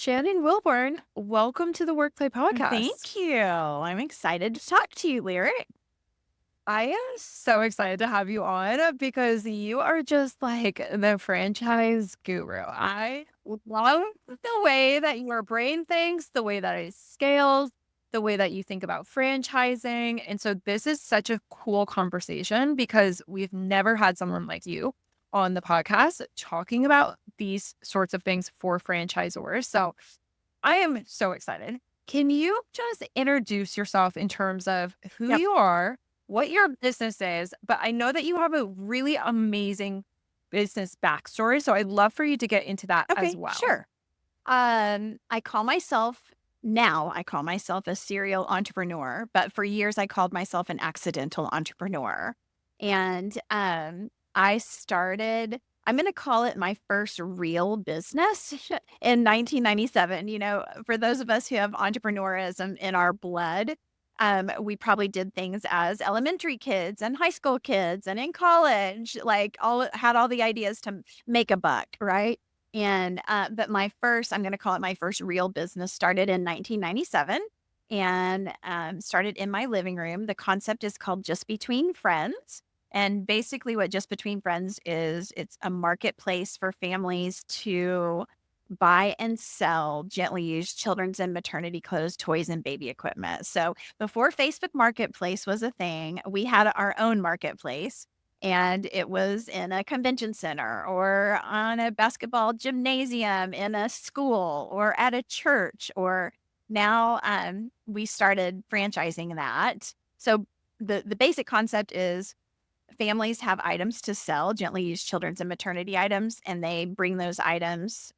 Shannon Wilburn, welcome to the WorkPlay Podcast. Thank you. I'm excited to talk to you, Lyric. I am so excited to have you on because you are just like the franchise guru. I love the way that your brain thinks, the way that it scales, the way that you think about franchising. And so this is such a cool conversation because we've never had someone like you on the podcast talking about these sorts of things for franchisors. So I am so excited. Can you just introduce yourself in terms of who Yep. you are, what your business is? But I know that you have a really amazing business backstory. So I'd love for you to get into that as Okay, well. sure. I call myself a serial entrepreneur, but for years I called myself an accidental entrepreneur. And I'm going to call it my first real business in 1997. For those of us who have entrepreneurism in our blood, we probably did things as elementary kids and high school kids and in college, like had all the ideas to make a buck, right? And but I'm going to call it my first real business, started in 1997 and started in my living room. The concept is called Just Between Friends. And basically, what Just Between Friends is, it's a marketplace for families to buy and sell gently used children's and maternity clothes, toys, and baby equipment. So before Facebook Marketplace was a thing, we had our own marketplace. And it was in a convention center or on a basketball gymnasium in a school or at a church. Or now we started franchising that. So the basic concept is families have items to sell, gently used children's and maternity items, and they bring those items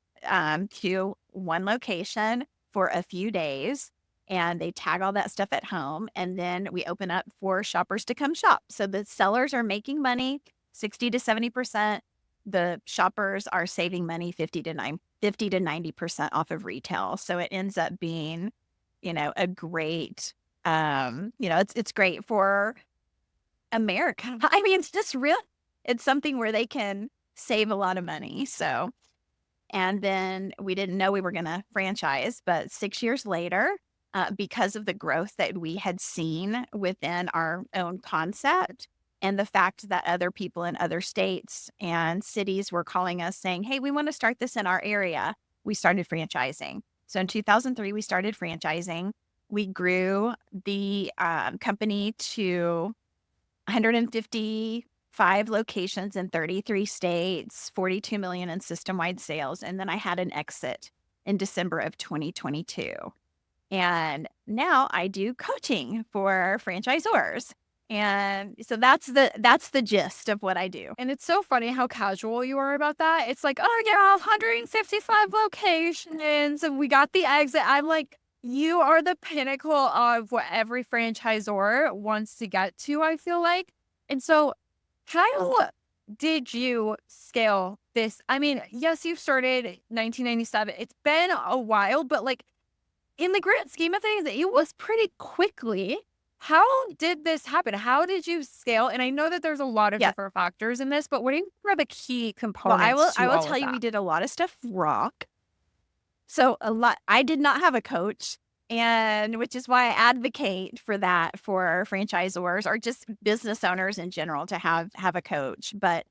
to one location for a few days and they tag all that stuff at home. And then we open up for shoppers to come shop. So the sellers are making money 60 to 70%. The shoppers are saving money 50 to 90% off of retail. So it ends up being, a great, it's great for America. I mean, it's just real. It's something where they can save a lot of money. So, and then we didn't know we were going to franchise, but 6 years later, because of the growth that we had seen within our own concept and the fact that other people in other states and cities were calling us saying, hey, we want to start this in our area, we started franchising. So in 2003, we started franchising. We grew the company to 155 locations in 33 states, 42 million in system-wide sales. And then I had an exit in December of 2022. And now I do coaching for franchisors. And so that's the gist of what I do. And it's so funny how casual you are about that. It's like, oh, yeah, 155 locations and we got the exit. I'm like, you are the pinnacle of what every franchisor wants to get to, I feel like. And so how did you scale this? I mean, yes, you started 1997. It's been a while, but like in the grand scheme of things, it was pretty quickly. How did this happen? How did you scale? And I know that there's a lot of Yeah. different factors in this, but what do you think are the key Well, components I to will all tell of you, we that? did a lot of stuff wrong. So I did not have a coach, and which is why I advocate for that for franchisors or just business owners in general to have a coach. But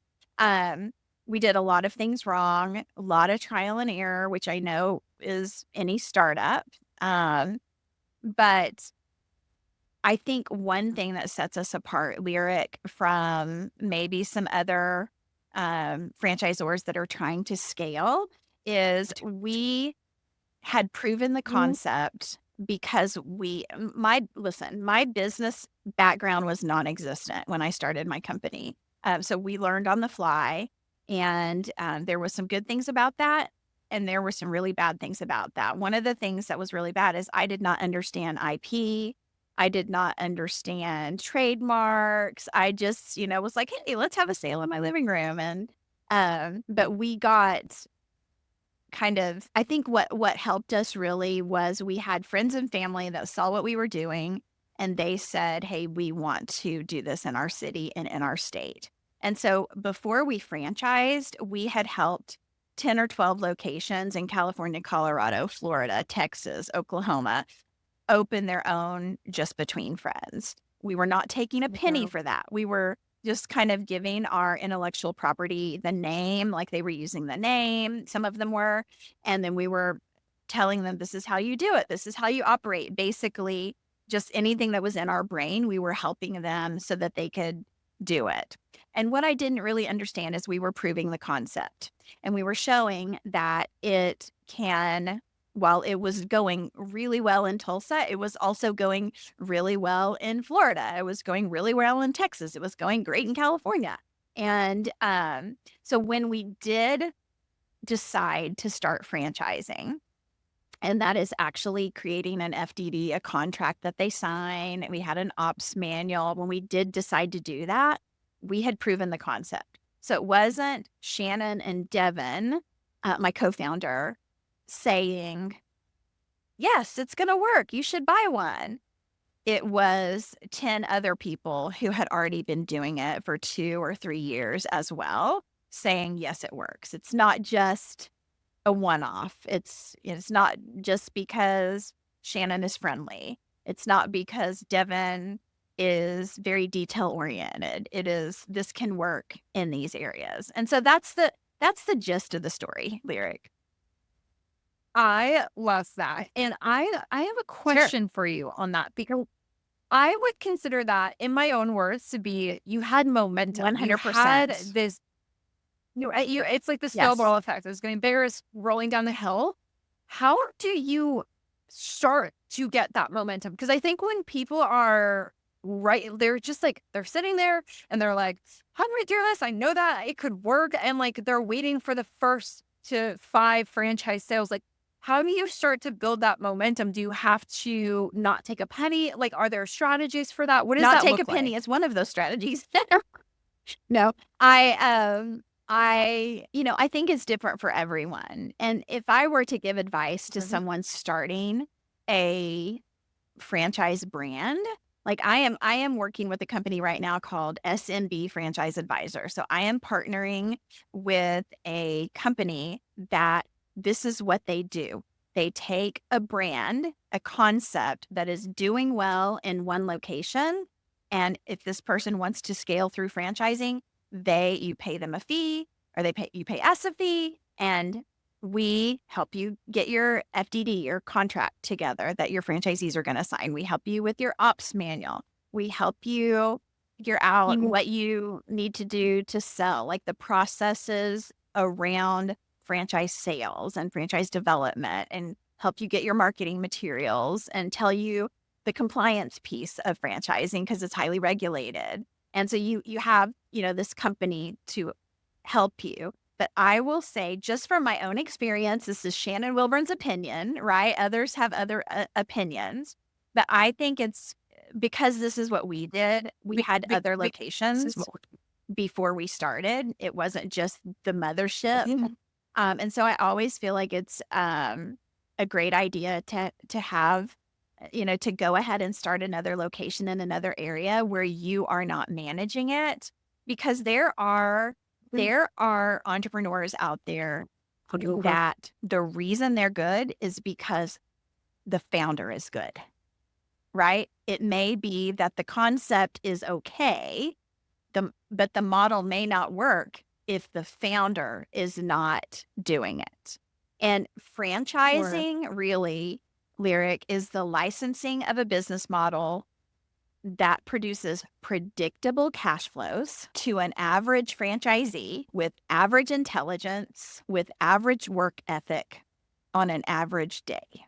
we did a lot of things wrong, a lot of trial and error, which I know is any startup. But I think one thing that sets us apart, Lyric, from maybe some other franchisors that are trying to scale is we had proven the Mhm. concept because my business background was non-existent when I started my company. So we learned on the fly, and there was some good things about that. And there were some really bad things about that. One of the things that was really bad is I did not understand IP. I did not understand trademarks. I just, was like, hey, let's have a sale in my living room. And but we got I think what helped us really was we had friends and family that saw what we were doing and they said, hey, we want to do this in our city and in our state. And so before we franchised, we had helped 10 or 12 locations in California, Colorado, Florida, Texas, Oklahoma open their own just between friends. We were not taking a penny Wow. for that. We were just kind of giving our intellectual property the name, like they were using the name, some of them were, and then we were telling them, this is how you do it. This is how you operate. Basically, just anything that was in our brain, we were helping them so that they could do it. And what I didn't really understand is we were proving the concept and we were showing that it can, while it was going really well in Tulsa, it was also going really well in Florida. It was going really well in Texas. It was going great in California. And so when we did decide to start franchising, and that is actually creating an FDD, a contract that they sign. We had an ops manual. When we did decide to do that, we had proven the concept. So it wasn't Shannon and Devin, my co-founder, saying, yes, it's going to work. You should buy one. It was 10 other people who had already been doing it for 2 or 3 years as well, saying, yes, it works. It's not just a one-off. It's not just because Shannon is friendly. It's not because Devin is very detail-oriented. It is, this can work in these areas. And so that's the gist of the story, Lyric. I love that. And I have a question for you on that, because I would consider that, in my own words, to be, you had momentum. You had 100%. this, it's like the Yes. snowball effect. It's getting bigger, it's rolling down the hill. How do you start to get that momentum? Because I think when people are they're just like, they're sitting there and they're like, how do I do this? I know that it could work. And like, they're waiting for the first to 5 franchise sales. Like, how do you start to build that momentum? Do you have to not take a penny? Like, are there strategies for that? What does Not that take look a penny like? is one of those strategies. No, I think it's different for everyone. And if I were to give advice to someone starting a franchise brand, like I am working with a company right now called SMB Franchise Advisor. So I am partnering with a company that this is what they do. They take a brand, a concept that is doing well in one location, and if this person wants to scale through franchising, you pay them a fee, or you pay us a fee, and we help you get your FDD, your contract together that your franchisees are going to sign. We help you with your ops manual. We help you figure out what you need to do to sell, like the processes around franchise sales and franchise development, and help you get your marketing materials and tell you the compliance piece of franchising because it's highly regulated. And so you have, this company to help you. But I will say, just from my own experience, this is Shannon Wilburn's opinion, right? Others have other opinions. But I think it's because this is what we did. We had other locations before we started. It wasn't just the mothership. And so I always feel like it's a great idea to have, to go ahead and start another location in another area where you are not managing it, because there are entrepreneurs out there that the reason they're good is because the founder is good, right? It may be that the concept is okay, but the model may not work if the founder is not doing it. And franchising really, Lyric, is the licensing of a business model that produces predictable cash flows to an average franchisee with average intelligence, with average work ethic on an average day.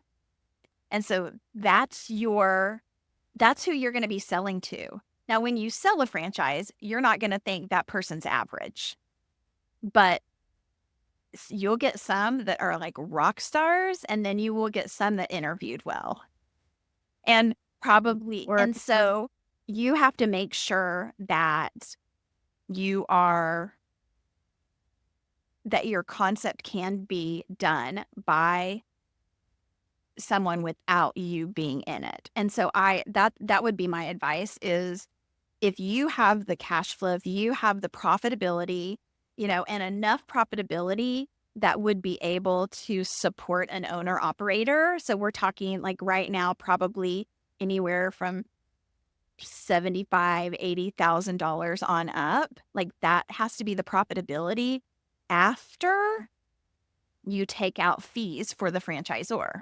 And so that's who you're going to be selling to. Now, when you sell a franchise, you're not going to think that person's average, but you'll get some that are like rock stars, and then you will get some that interviewed well. And probably, and so you have to make sure that your concept can be done by someone without you being in it. And so that would be my advice is, if you have the cash flow, if you have the profitability, and enough profitability that would be able to support an owner operator. So we're talking like right now, probably anywhere from $75,000, $80,000 on up. Like that has to be the profitability after you take out fees for the franchisor.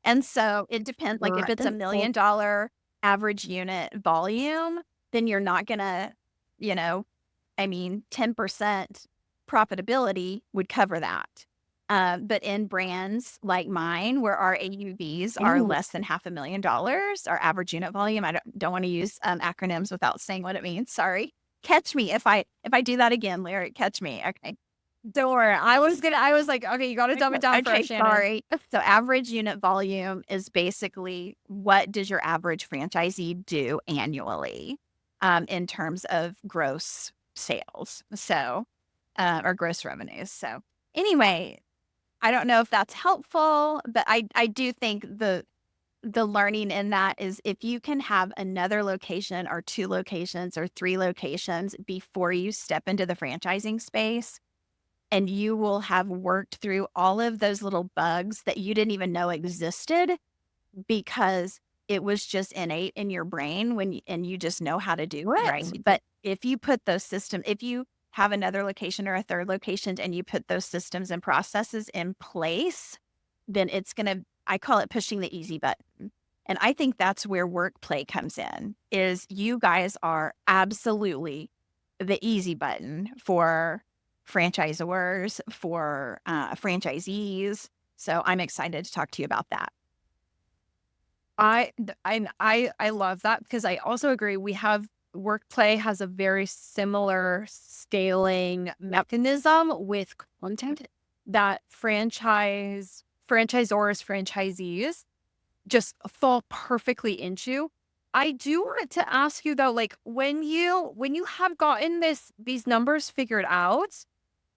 And so it depends. Like if it's $1 million average unit volume, then you're not gonna, 10% profitability would cover that. But in brands like mine, where our AUVs are less than $500,000, our average unit volume, I don't want to use acronyms without saying what it means. Sorry. Catch me if I do that again, Larry. Catch me. Okay. Don't worry. I was like, okay, you got to dumb it down for us, Shannon. Sorry. So average unit volume is basically what does your average franchisee do annually in terms of gross sales, so or gross revenues. So anyway, I don't know if that's helpful, but I do think the learning in that is if you can have another location or 2 locations or 3 locations before you step into the franchising space, and you will have worked through all of those little bugs that you didn't even know existed because it was just innate in your brain and you just know how to do it. Right. But if you put those systems, if you have another location or a third location and you put those systems and processes in place, then it's going to, I call it pushing the easy button. And I think that's where WorkPlay comes in, is you guys are absolutely the easy button for franchisors, for franchisees. So I'm excited to talk to you about that. I love that because I also agree. WorkPlay has a very similar scaling mechanism with content that franchisors, franchisees just fall perfectly into. I do want to ask you though, like when you have gotten these numbers figured out,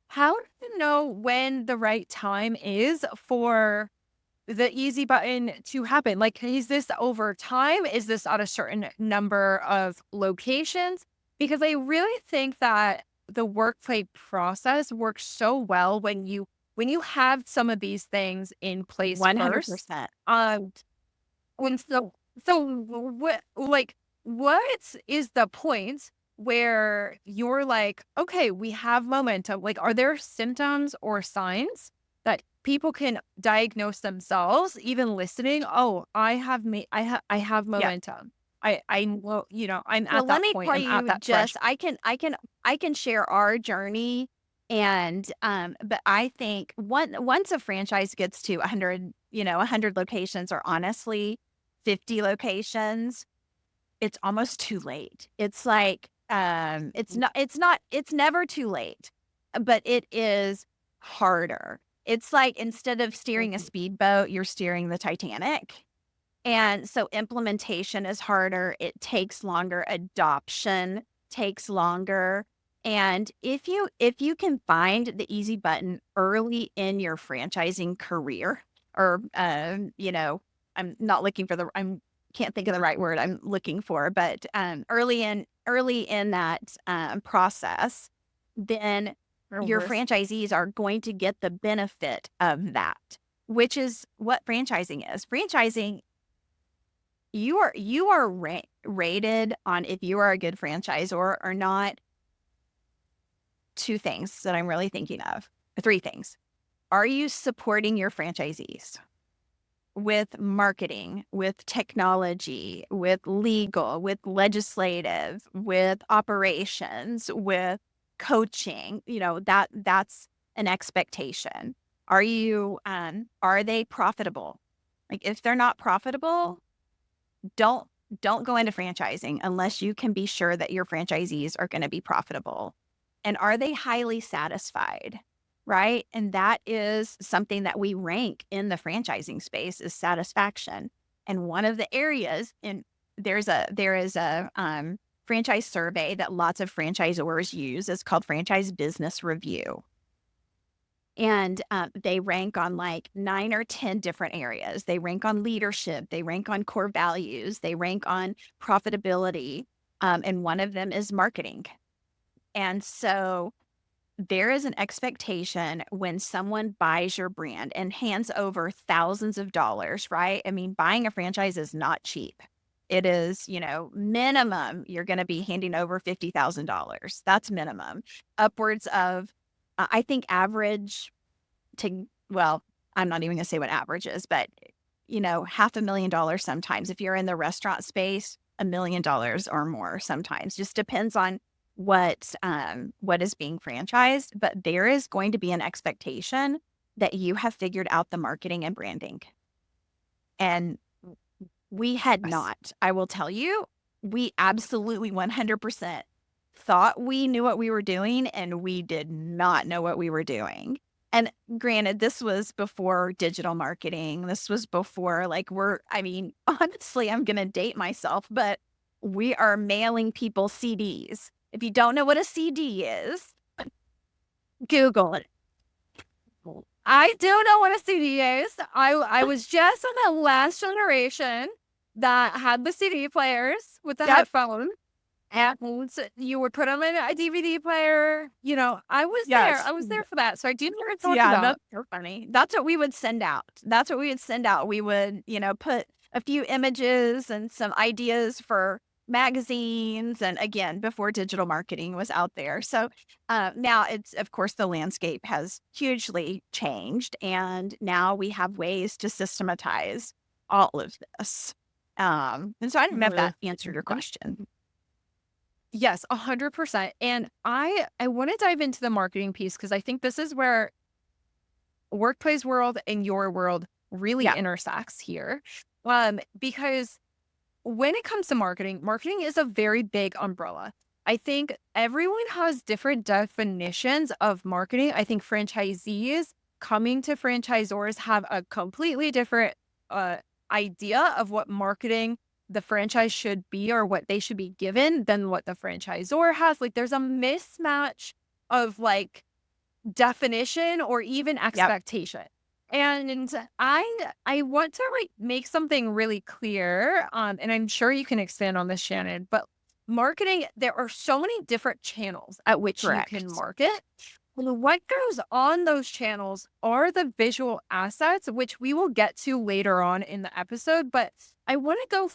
how do you know when the right time is for the easy button to happen? Like, is this over time? Is this at a certain number of locations? Because I really think that the WorkPlay process works so well when you have some of these things in place 100%. first. When what is the point where you're like, okay, we have momentum? Like, are there symptoms or signs that people can diagnose themselves, even listening? Oh, I have momentum. I will, I'm Well, at let that me point. tell I'm at you that just threshold. I can share our journey and but I think once a franchise gets to 100, 100 locations or honestly 50 locations, it's almost too late. It's like it's never too late, but it is harder. It's like instead of steering a speedboat, you're steering the Titanic. And so implementation is harder. It takes longer. Adoption takes longer. And if you can find the easy button early in your franchising career, or I'm not looking for I'm can't think of the right word I'm looking for, but early in that process, then your franchisees are going to get the benefit of that, which is what franchising is. Franchising, you are rated on if you are a good franchisor or not. 2 things that I'm really thinking of. 3 things. Are you supporting your franchisees with marketing, with technology, with legal, with legislative, with operations, with coaching? That's an expectation. Are they profitable? Like if they're not profitable, don't go into franchising unless you can be sure that your franchisees are going to be profitable. And are they highly satisfied? Right? And that is something that we rank in the franchising space is satisfaction. And one of the areas there is a franchise survey that lots of franchisors use. It's called Franchise Business Review. And they rank on like 9 or 10 different areas. They rank on leadership. They rank on core values. They rank on profitability. And one of them is marketing. And so there is an expectation when someone buys your brand and hands over thousands of dollars, right? I mean, buying a franchise is not cheap. It is, minimum, you're going to be handing over $50,000. That's minimum. Upwards of, I think average well, I'm not even going to say what average is, but, $500,000 sometimes. If you're in the restaurant space, $1 million or more sometimes. Just depends on what is being franchised. But there is going to be an expectation that you have figured out the marketing and branding. And we had Yes. not. I will tell you, we absolutely 100% thought we knew what we were doing, and we did not know what we were doing. And granted, this was before digital marketing. This was before, honestly, I'm going to date myself, but we are mailing people CDs. If you don't know what a CD is, Google it. I do know what a CD is. I was just on the last generation that had the CD players with the Yep. headphones. And you would put them in a DVD player. I was there. Yes. I was there for that. So I do know what you're talking Yeah, about. that's so funny. That's what we would send out. We would, put a few images and some ideas for magazines. And again, before digital marketing was out there. So now it's, of course, the landscape has hugely changed. And now we have ways to systematize all of this. And so I don't know if that answered your question. Yes, 100%. And I want to dive into the marketing piece because I think this is where WorkPlay's world and your world really intersects here. Because when it comes to marketing is a very big umbrella. I think everyone has different definitions of marketing. I think franchisees coming to franchisors have a completely different idea of what marketing the franchise should be or what they should be given than what the franchisor has. Like there's a mismatch of definition or even expectation. And I want to make something really clear. And I'm sure you can expand on this, Shannon, but marketing, there are so many different channels at which Correct. you can market. What goes on those channels are the visual assets, which we will get to later on in the episode. But I want to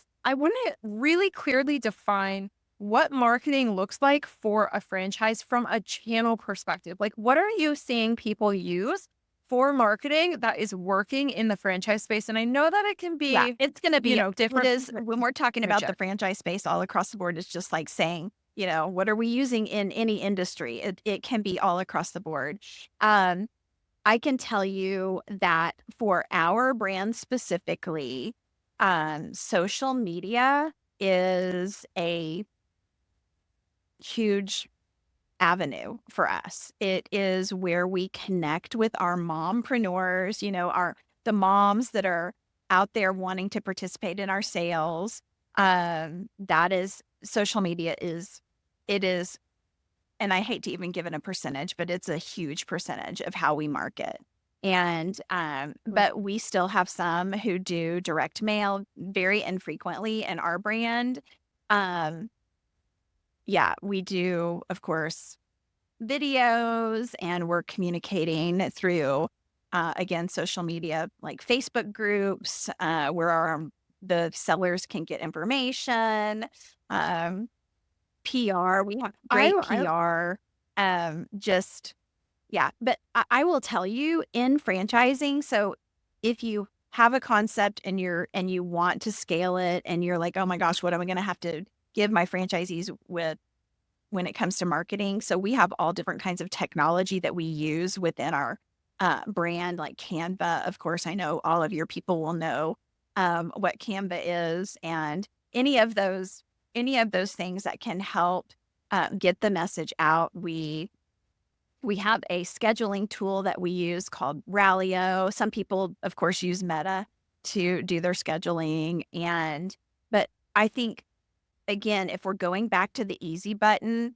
really clearly define what marketing looks like for a franchise from a channel perspective. Like, what are you seeing people use for marketing that is working in the franchise space? And I know that it can be, it's going to be different. It is, when we're talking about the franchise space all across the board, it's just like saying, what are we using in any industry? It can be all across the board. I can tell you that for our brand specifically, social media is a huge avenue for us. It is where we connect with our mompreneurs, the moms that are out there wanting to participate in our sales. That is, social media is, and I hate to even give it a percentage, but it's a huge percentage of how we market. And, but we still have some who do direct mail very infrequently in our brand. We do, of course, videos, and we're communicating through, again, social media, like Facebook groups, where the sellers can get information, PR. We have great PR. But I will tell you, in franchising, so if you have a concept and you want to scale it and you're like, oh my gosh, what am I going to have to give my franchisees with when it comes to marketing? So we have all different kinds of technology that we use within our brand, like Canva. Of course, I know all of your people will know what Canva is, and any of those things that can help get the message out. We have a scheduling tool that we use called Rallyo. Some people, of course, use Meta to do their scheduling. But I think, again, if we're going back to the easy button,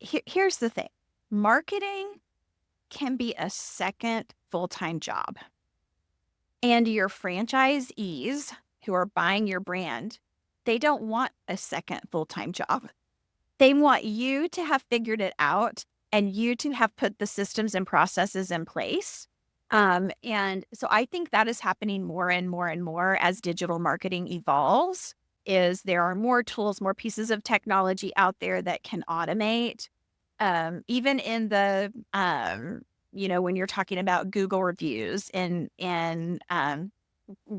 here's the thing. Marketing can be a second full-time job. And your franchisees who are buying your brand, they don't want a second full-time job. They want you to have figured it out and you to have put the systems and processes in place. And so I think that is happening more and more and more as digital marketing evolves, is there are more tools, more pieces of technology out there that can automate. Even in the, when you're talking about Google reviews and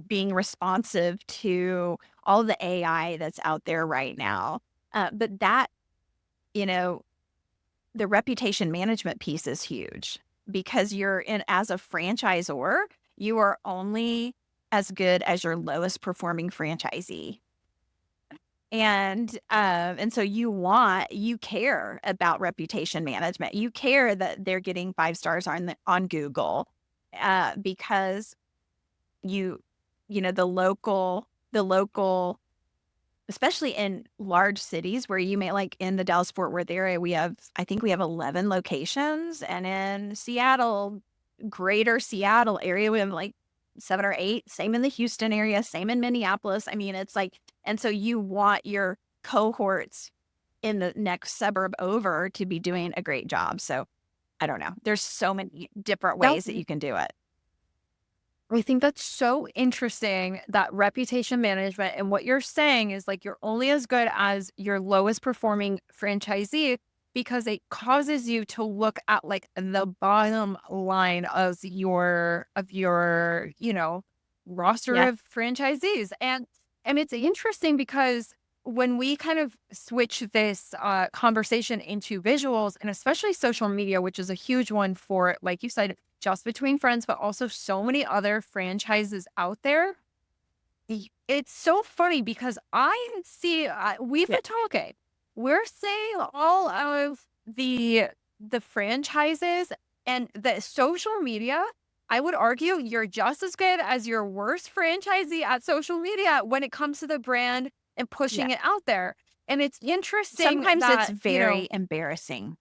being responsive to all the AI that's out there right now. But that, you know, the reputation management piece is huge because as a franchisor, you are only as good as your lowest performing franchisee. And so you care about reputation management. You care that they're getting 5 stars on Google, because the local, especially in large cities where you may, like in the Dallas-Fort Worth area, I think we have 11 locations, and in Seattle, greater Seattle area, we have like 7 or 8, same in the Houston area, same in Minneapolis. I mean, it's like, and so you want your cohorts in the next suburb over to be doing a great job. So I don't know. There's so many different That ways that you can do it. I think that's so interesting, that reputation management. And what you're saying is like you're only as good as your lowest performing franchisee, because it causes you to look at like the bottom line of your roster Yeah. of franchisees. And it's interesting because when we kind of switch this conversation into visuals, and especially social media, which is a huge one for, like you said, just between friends, but also so many other franchises out there. It's so funny because I see we've Yeah. been talking. We're seeing all of the franchises and the social media. I would argue you're just as good as your worst franchisee at social media when it comes to the brand and Yeah. pushing it out there. And it's interesting Sometimes it's that, very embarrassing.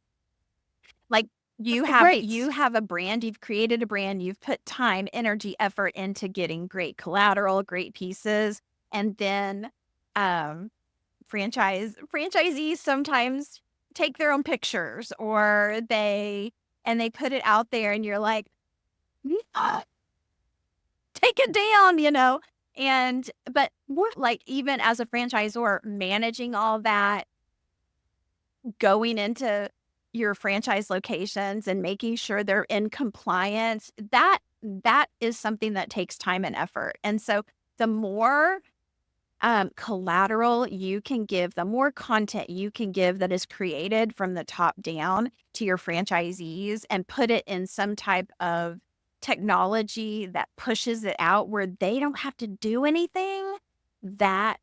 Like you right. have a brand, you've created a brand, you've put time, energy, effort into getting great collateral, pieces, and then franchisees sometimes take their own pictures, or they put it out there, and you're like, "Ah, take it down. But like, even as a franchisor, managing all that, going into your franchise locations and making sure they're in compliance, that is something that takes time and effort. And so the more collateral you can give, the more content you can give that is created from the top down to your franchisees, and put it in some type of technology that pushes it out where they don't have to do anything, that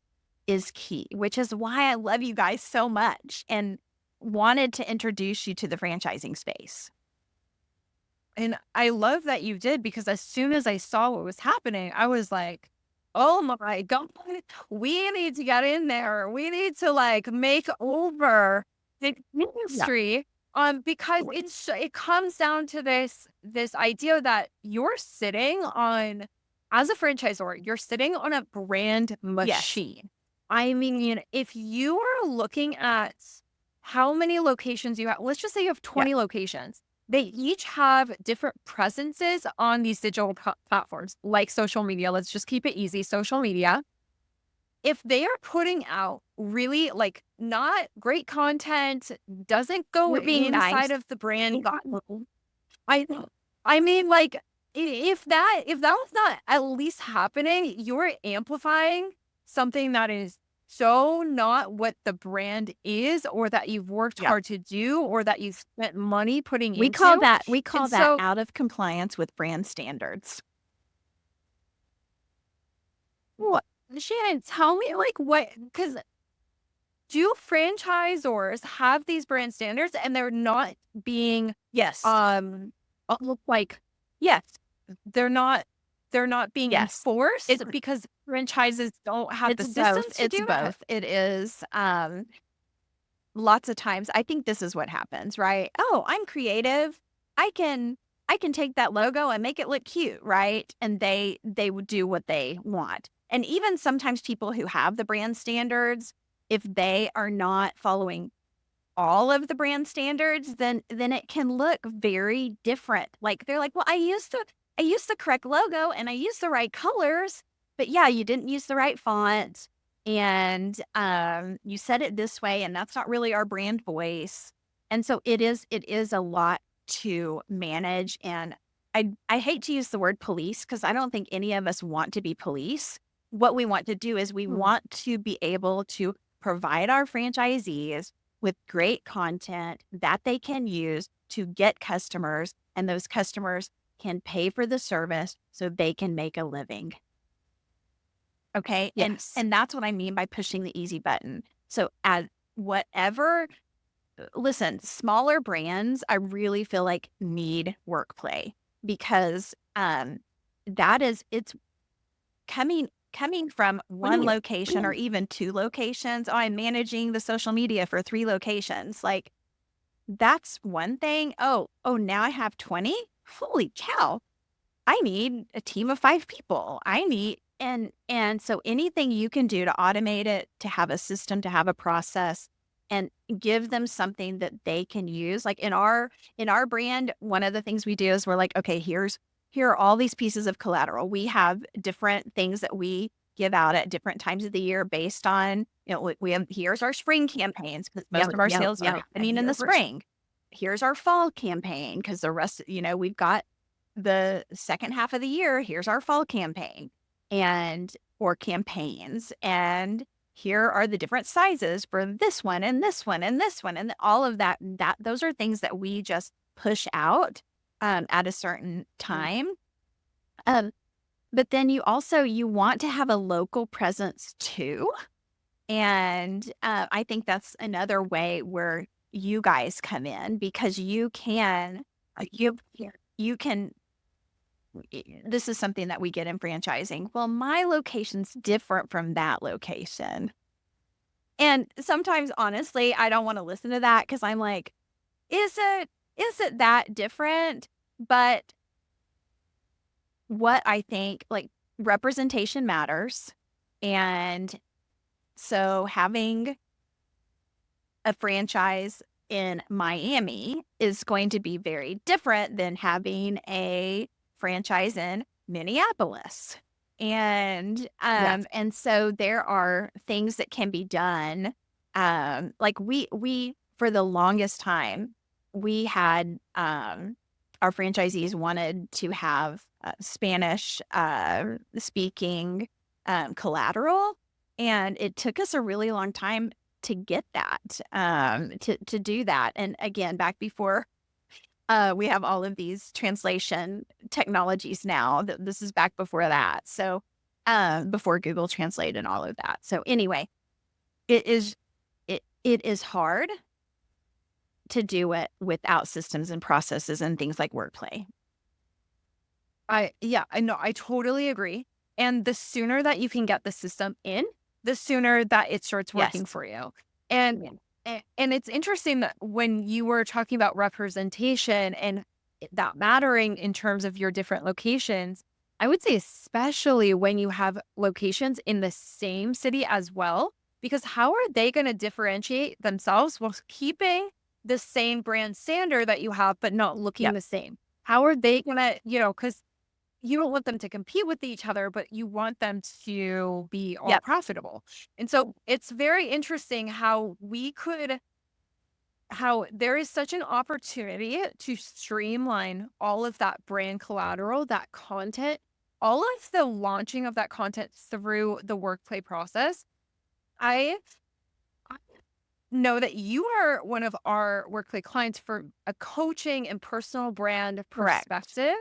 is key, which is why I love you guys so much and wanted to introduce you to the franchising space. And I love that you did, because as soon as I saw what was happening, I was like, oh my God, we need to get in there. We need to like make over the Yeah. industry. Because it comes down to this idea that you're sitting on, as a franchisor, you're sitting on a brand Yes. machine. I mean, if you are looking at how many locations you have, let's just say you have Yeah. 20 locations. They each have different presences on these digital platforms, like social media. Let's just keep it easy. Social media. If they are putting out really like not great content, doesn't go We're being nice. inside of the brand. I I mean, like, if that was not at least happening, you're amplifying something that is so not what the brand is, or that you've worked Yeah. hard to do, or that you've spent money putting We call into. that And so, out of compliance with brand standards. what, Shannon, tell me, like, what, because do franchisors have these brand standards and they're not being Yes. look like, yes, they're not being Yes. enforced It's because franchises don't have the it's systems both. to It's do it? both. It is lots of times I think this is what happens, right? Oh, I'm creative. I can take that logo and make it look cute, right? And they would do what they want. And even sometimes people who have the brand standards, if they are not following all of the brand standards, then it can look very different. Like they're like, well, I used the correct logo and I used the right colors, but yeah, you didn't use the right font and you said it this way, and that's not really our brand voice. And so it is a lot to manage. And I hate to use the word police because I don't think any of us want to be police. What we want to do is we Hmm. want to be able to provide our franchisees with great content that they can use to get customers, and those customers can pay for the service so they can make a living. Okay. And Yes. and that's what I mean by pushing the easy button. So as whatever listen, smaller brands, I really feel like need WorkPlay because it's coming from What do one you location or even two locations. Oh, I'm managing the social media for three locations. Like that's one thing. Oh, now I have 20? Holy cow. I need a team of 5 people. I need and so anything you can do to automate it, to have a system, to have a process, and give them something that they can use. Like in our brand, one of the things we do is we're like, okay, here are all these pieces of collateral. We have different things that we give out at different times of the year based on, we have here's our spring campaigns because most of our sales are happening in the spring. Here's our fall campaign because the rest, we've got the second half of the year, here's our fall campaign and or campaigns. And here are the different sizes for this one and this one and this one. And all of that those are things that we just push out at a certain time. Um, but then you want to have a local presence too. And I think that's another way where you guys come in because you can this is something that we get in franchising. Well, my location's different from that location. And sometimes, honestly, I don't want to listen to that because I'm like, is it that different? But what I think, like, representation matters. And so having a franchise in Miami is going to be very different than having a franchise in Minneapolis. And Yes. and so there are things that can be done. Like we for the longest time, we had our franchisees wanted to have Spanish speaking collateral. And it took us a really long time to get that, to do that. And again, back before we have all of these translation technologies now. This is back before that. So before Google Translate and all of that. So anyway, it is it is hard to do it without systems and processes and things like WordPlay. I know, I totally agree. And the sooner that you can get the system in, the sooner that it starts working Yes. for you. And Yeah. and it's interesting that when you were talking about representation and that mattering in terms of your different locations, I would say especially when you have locations in the same city as well, because how are they going to differentiate themselves while keeping the same brand standard that you have, but not looking Yep. the same? How are they going to, because you don't want them to compete with each other, but you want them to be all Yep. profitable. And so it's very interesting how there is such an opportunity to streamline all of that brand collateral, that content, all of the launching of that content through the workplay process. I know that you are one of our workplay clients for a coaching and personal brand Correct. perspective.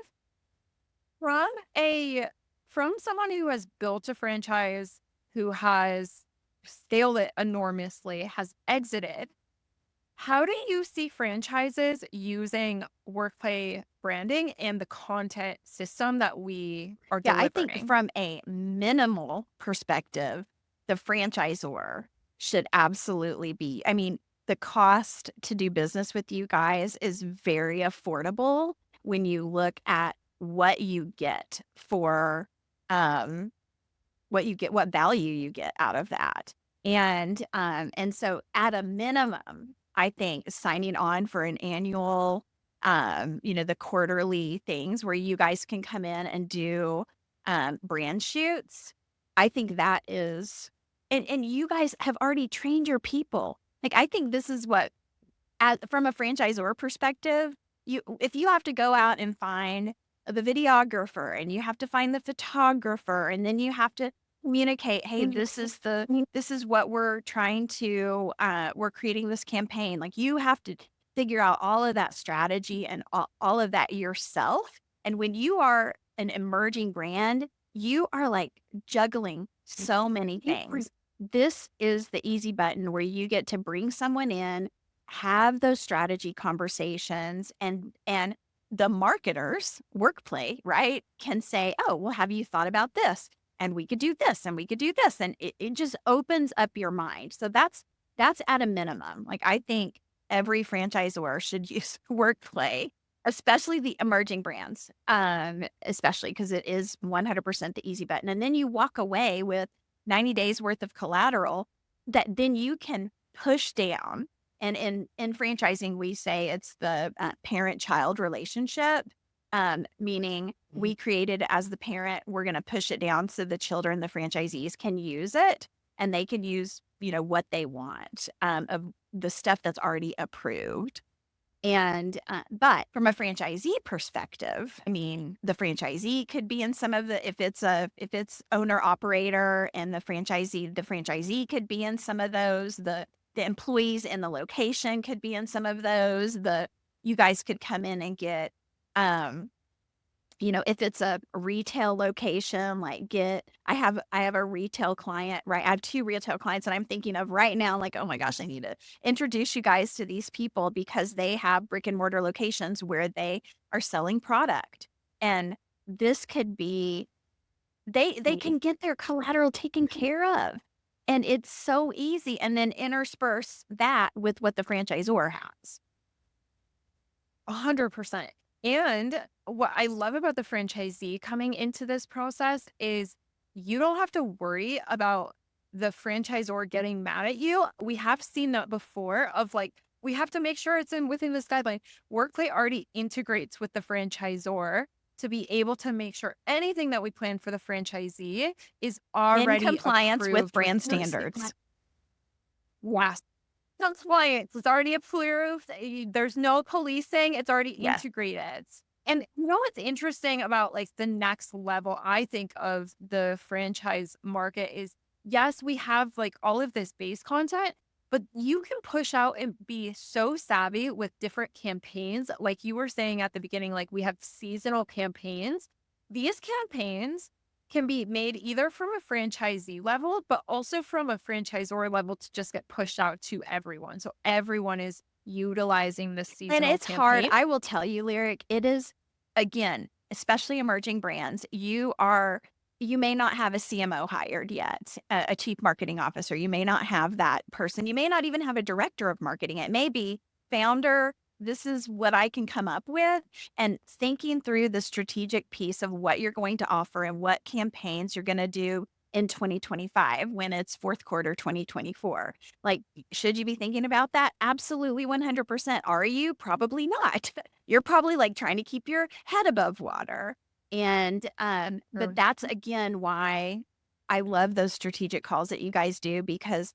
From a from someone who has built a franchise, who has scaled it enormously, has exited, how do you see franchises using workplay branding and the content system that we are Yeah, I think delivering? from a minimal perspective, the franchisor should absolutely be. I mean, the cost to do business with you guys is very affordable when you look at what you get for um what value you get out of that. And so at a minimum, I think signing on for an annual, the quarterly things where you guys can come in and do brand shoots. I think that is, and you guys have already trained your people. Like, I think this is what, from a franchisor perspective, if you have to go out and find the videographer and you have to find the photographer and then you have to communicate, hey, this is what we're trying to we're creating this campaign. Like, you have to figure out all of that strategy and all of that yourself. And when you are an emerging brand, you are like juggling so many things. This is the easy button where you get to bring someone in, have those strategy conversations, and the marketers, WorkPlay, right, can say, oh, well, have you thought about this? And we could do this and we could do this. And it just opens up your mind. So that's at a minimum. Like, I think every franchisor should use WorkPlay, especially the emerging brands, especially because it is 100% the easy button. And then you walk away with 90 days worth of collateral that then you can push down. And in franchising, we say it's the parent-child relationship, meaning we created as the parent, we're going to push it down so the children, the franchisees, can use it, and they can use, what they want of the stuff that's already approved. And but from a franchisee perspective, I mean, the franchisee could be in some of the, if it's owner operator and the franchisee could be in some of those. The employees in the location could be in some of those. You guys could come in and get, if it's a retail location, like I have a retail client, right? I have 2 retail clients that I'm thinking of right now, like, oh my gosh, I need to introduce you guys to these people because they have brick and mortar locations where they are selling product. And this could be, they can get their collateral taken care of. And it's so easy. And then intersperse that with what the franchisor has. 100%. And what I love about the franchisee coming into this process is you don't have to worry about the franchisor getting mad at you. We have seen that before of like, we have to make sure it's within this guideline. WorkPlay already integrates with the franchisor to be able to make sure anything that we plan for the franchisee is already in compliance with approved brand standards. Yes. Compliance. It's already approved. There's no policing. It's already integrated. And what's interesting about like the next level, I think, of the franchise market is, yes, we have like all of this base content, but you can push out and be so savvy with different campaigns. Like you were saying at the beginning, like we have seasonal campaigns. These campaigns can be made either from a franchisee level, but also from a franchisor level to just get pushed out to everyone. So everyone is utilizing this seasonal And it's campaign. hard. I will tell you, Lyric, it is, again, especially emerging brands, you may not have a CMO hired yet, a chief marketing officer. You may not have that person. You may not even have a director of marketing. It may be founder. This is what I can come up with, and thinking through the strategic piece of what you're going to offer and what campaigns you're going to do in 2025 when it's fourth quarter 2024. Like, should you be thinking about that? Absolutely 100%. Are you? Probably not. You're probably like trying to keep your head above water. And but that's again why I love those strategic calls that you guys do, because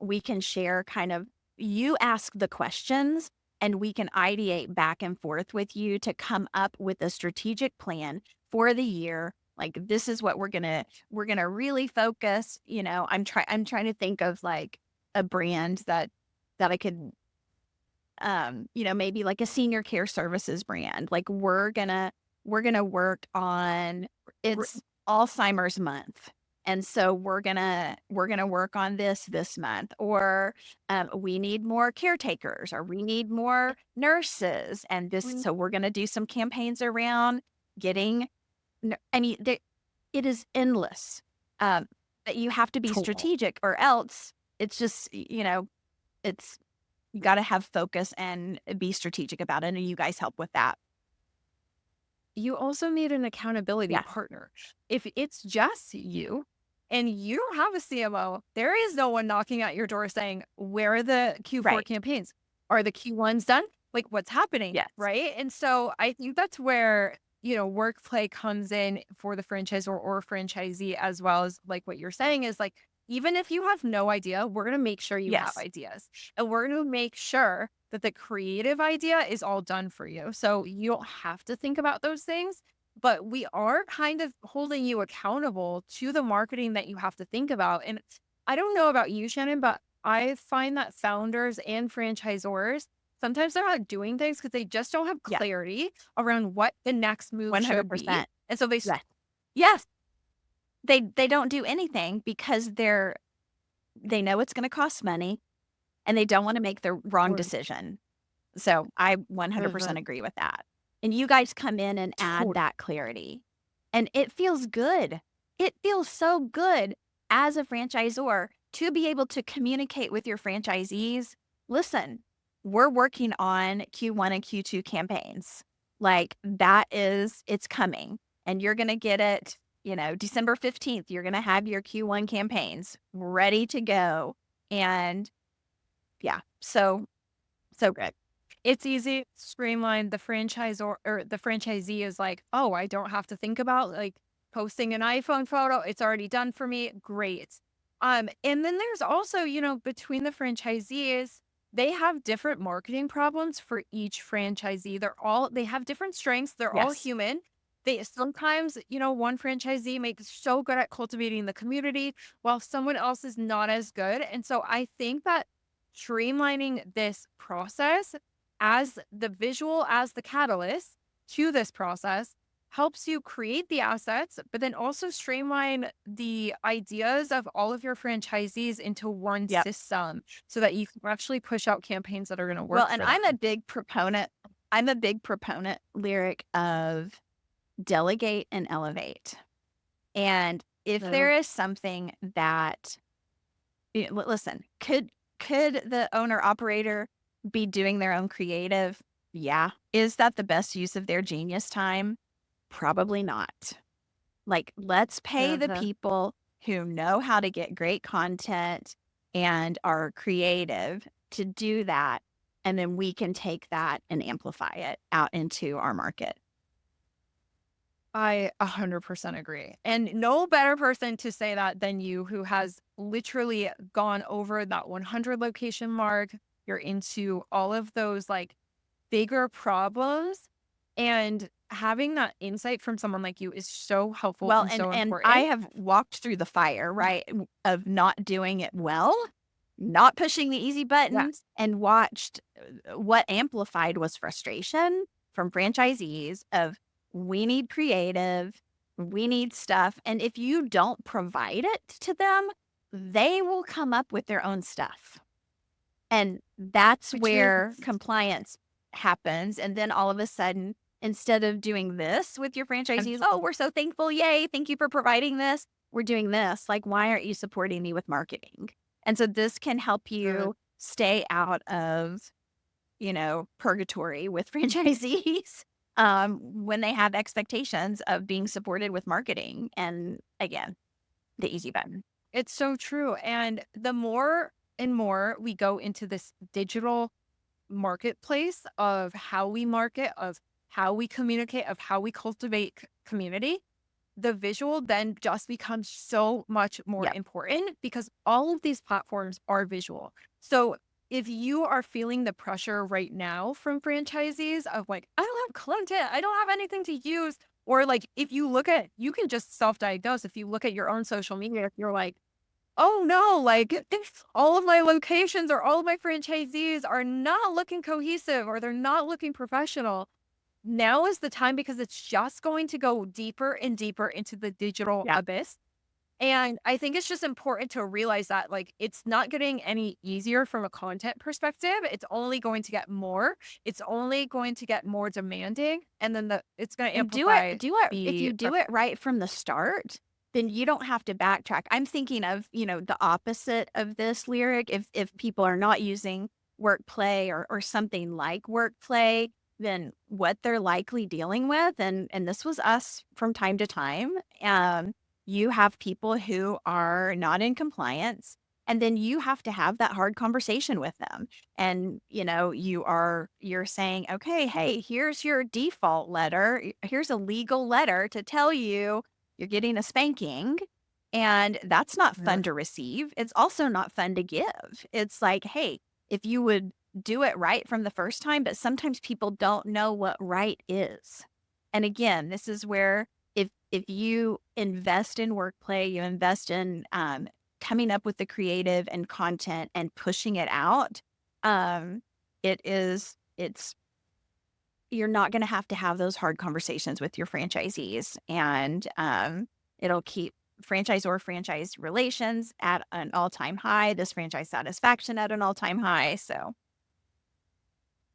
we can share kind of, you ask the questions and we can ideate back and forth with you to come up with a strategic plan for the year. Like, this is what we're gonna really focus. I'm trying to think of like a brand that I could, maybe like a senior care services brand. Like, we're gonna work on, it's Alzheimer's month. And so we're gonna work on this month, or we need more caretakers, or we need more nurses, and this. So we're gonna do some campaigns around getting. I mean, it is endless. But you have to be strategic, or else it's just it's, you got to have focus and be strategic about it. And you guys help with that. You also need an accountability partner. If it's just you, and you don't have a CMO, there is no one knocking at your door saying, where are the Q4 Right. campaigns? Are the Q1s done? Like, what's happening? Yes. Right. And so I think that's where, WorkPlay comes in for the franchisor or franchisee, as well as like what you're saying is like, even if you have no idea, we're going to make sure you have Yes. ideas, and we're going to make sure that the creative idea is all done for you. So you don't have to think about those things, but we are kind of holding you accountable to the marketing that you have to think about. And I don't know about you, Shannon, but I find that founders and franchisors, sometimes they're not doing things because they just don't have Yeah. clarity around what the next move should be. 100%. And so Yes. Yes. They don't do anything because they know it's gonna cost money, and they don't wanna make the wrong Or decision. So, I 100% agree with that. And you guys come in and add that clarity, and it feels good. It feels so good as a franchisor to be able to communicate with your franchisees, "Listen, we're working on Q1 and Q2 campaigns. Like, it's coming, and you're gonna get it, December 15th, you're gonna have your Q1 campaigns ready to go." And yeah, so good. it's easy, streamlined. The franchisor or the franchisee is like, oh, I don't have to think about like posting an iPhone photo. It's already done for me. Great. And then there's also, between the franchisees, they have different marketing problems for each franchisee. They have different strengths. They're all Yes. human. They sometimes, one franchisee may be so good at cultivating the community while someone else is not as good. And so I think that streamlining this process as the visual, as the catalyst to this process, helps you create the assets, but then also streamline the ideas of all of your franchisees into one Yep. system so that you can actually push out campaigns that are going to Well, work and for them. I'm a big proponent, Lyric, of delegate and elevate. And if So there is something that, listen, could the owner operator be doing their own creative? Yeah. Is that the best use of their genius time? Probably not. Like, let's pay the uh, people who know how to get great content and are creative to do that. And then we can take that and amplify it out into our market. I 100% agree. And no better person to say that than you, who has literally gone over that 100 location mark. You're into all of those like bigger problems, and having that insight from someone like you is so helpful Well, and so and I important. have walked through the fire, right, of not doing it well, not pushing the easy buttons, Yes. and watched what amplified was frustration from franchisees of, "We need creative, we need stuff," and if you don't provide it to them, they will come up with their own stuff. And that's Which is where compliance happens, and then all of a sudden, instead of doing this with your franchisees, "Oh, we're so thankful, yay, thank you for providing this," we're doing this, like, "Why aren't you supporting me with marketing?" And so this can help you stay out of, purgatory with franchisees, when they have expectations of being supported with marketing, and again, the easy button. it's so true. And the more and more we go into this digital marketplace of how we market, of how we communicate, of how we cultivate community, the visual then just becomes so much more Yep. important because all of these platforms are visual. So if you are feeling the pressure right now from franchisees of like, I don't have content, I don't have anything to use, or like if you look at, you can just self-diagnose. If you look at your own social media, if you're like, oh no, like if all of my locations or all of my franchisees are not looking cohesive or they're not looking professional, now is the time because it's just going to go deeper and deeper into the digital Yeah. abyss. And I think it's just important to realize that like it's not getting any easier from a content perspective. It's only going to get more. It's only going to get more demanding. And then it's going to And amplify do it if the you do it right from the start, then you don't have to backtrack. I'm thinking of, the opposite of this, Lyric. If people are not using WorkPlay or something like WorkPlay, then what they're likely dealing with, and this was us from time to time, you have people who are not in compliance, and then you have to have that hard conversation with them. And, you're saying, okay, hey, here's your default letter. Here's a legal letter to tell you you're getting a spanking. And that's not Yeah. fun to receive. It's also not fun to give. It's like, hey, if you would do it right from the first time, but sometimes people don't know what right is. And again, this is where if you invest in WorkPlay, you invest in coming up with the creative and content and pushing it out, um, it's you're not going to have those hard conversations with your franchisees, and it'll keep franchisor franchise relations at an all-time high, this franchise satisfaction at an all-time high. So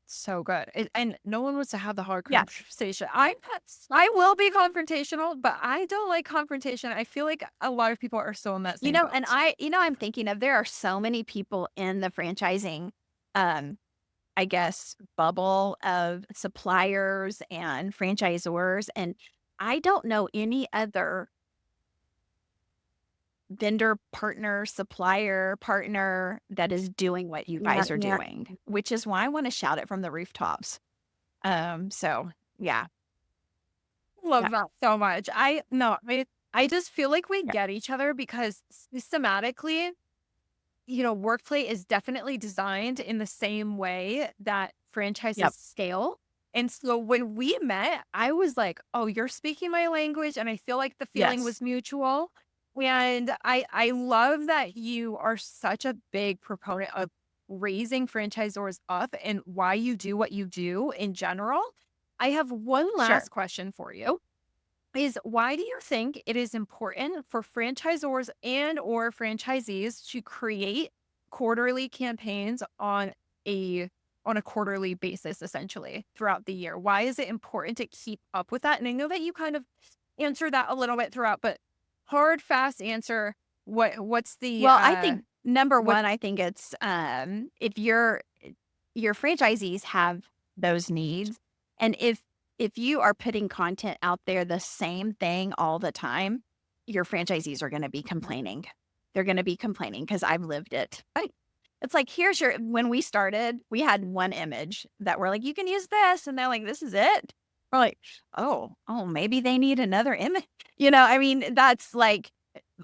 So good. And no one wants to have the hard yeah, conversation. I will be confrontational, but I don't like confrontation. I feel like a lot of people are still in that same and boat. I'm thinking of, there are so many people in the franchising, um, I guess, bubble of suppliers and franchisors. And I don't know any other vendor partner, supplier partner that is doing what you Yeah, guys are yeah. doing, which is why I want to shout it from the rooftops. So yeah, Love yeah, that so much. I just feel like we yeah, get each other because systematically, WorkPlay is definitely designed in the same way that yep, franchises scale. And so when we met, I was like, "Oh, you're speaking my language," and I feel like the feeling yes, was mutual. And I love that you are such a big proponent of raising franchisors up and why you do what you do in general. I have one sure. last question for you. Is why do you think it is important for franchisors and or franchisees to create quarterly campaigns a on a quarterly basis essentially throughout the year? Why is it important to keep up with that? And I know that you kind of answered that a little bit throughout, but hard fast answer, what's the Well, I think number what one, I think it's if your franchisees have those needs, and if you are putting content out there the same thing all the time, your franchisees are going to be complaining. They're going to be complaining because I've lived it. It's like, here's your, when we started, we had one image that we're like, you can use this. And they're like, this is it. We're like, oh, maybe they need another image. I mean, that's like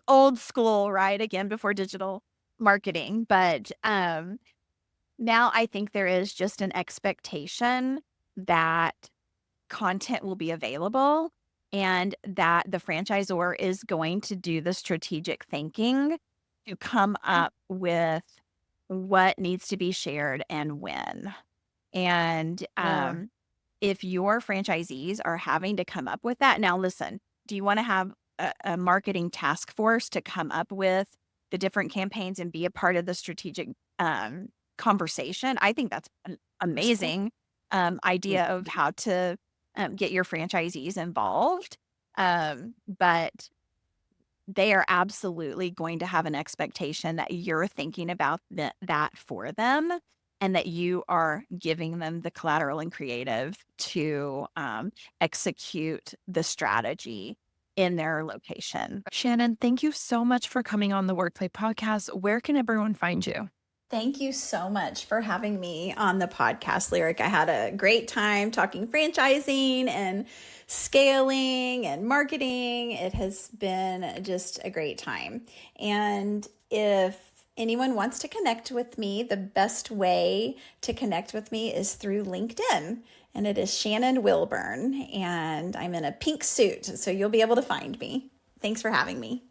old school, right? Again, before digital marketing. But now I think there is just an expectation that content will be available and that the franchisor is going to do the strategic thinking to come up with what needs to be shared and when. And yeah. if your franchisees are having to come up with that, now listen, do you want to have a marketing task force to come up with the different campaigns and be a part of the strategic conversation? I think that's an amazing idea of how to get your franchisees involved. But they are absolutely going to have an expectation that you're thinking about that for them, and that you are giving them the collateral and creative to execute the strategy in their location. Shannon, thank you so much for coming on the WorkPlay podcast. Where can everyone find you? Thank you so much for having me on the podcast, Lyric. I had a great time talking franchising and scaling and marketing. It has been just a great time. And if anyone wants to connect with me, the best way to connect with me is through LinkedIn. And it is Shannon Wilburn. And I'm in a pink suit, so you'll be able to find me. Thanks for having me.